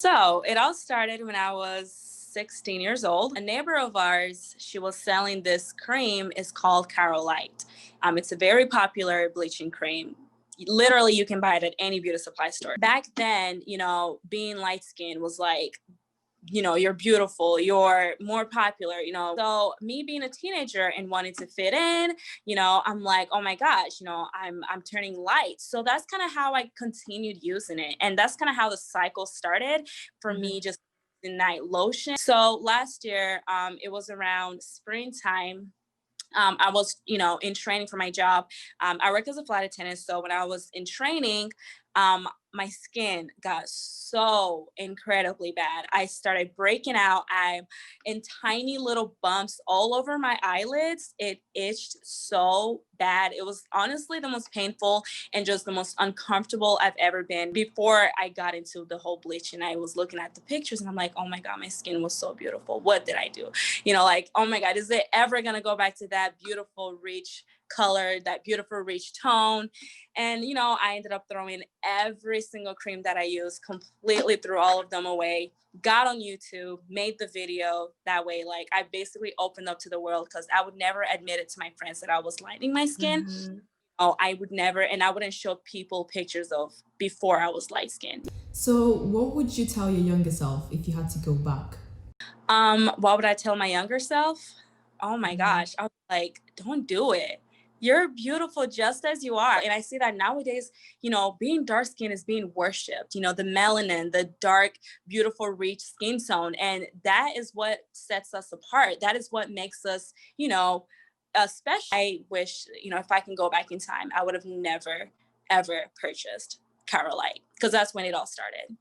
So it all started when I was 16 years old. A neighbor of ours, she was selling this cream. It's called Carolite. It's a very popular bleaching cream. Literally, you can buy it at any beauty supply store. Back then, being light skinned was like, you're beautiful, you're more popular, So me being a teenager and wanting to fit in, I'm like, oh my gosh, I'm turning light. So that's kind of how I continued using it. And that's kind of how the cycle started for me, just the night lotion. So last year, it was around springtime. I was, in training for my job. I worked as a flight attendant. So when I was in training, my skin got so incredibly bad. I started breaking out. I'm in tiny little bumps all over my eyelids. It itched so bad. It was honestly the most painful and just the most uncomfortable I've ever been. Before I got into the whole bleaching, I was looking at the pictures and I'm like, oh my God, my skin was so beautiful. What did I do? Like, oh my God, is it ever going to go back to that beautiful, rich color, that beautiful, rich tone? And, I ended up throwing every single cream that I used, completely threw all of them away, got on YouTube, made the video that way. Like, I basically opened up to the world because I would never admit it to my friends that I was lightening my skin. Oh, I would never, and I wouldn't show people pictures of before I was light skinned. So, what would you tell your younger self if you had to go back? What would I tell my younger self? Oh my gosh. I was like, don't do it. You're beautiful just as you are. And I see that nowadays, being dark skinned is being worshipped, the melanin, the dark, beautiful, rich skin tone. And that is what sets us apart. That is what makes us, special. I wish, if I can go back in time, I would have never, ever purchased Carolite because that's when it all started.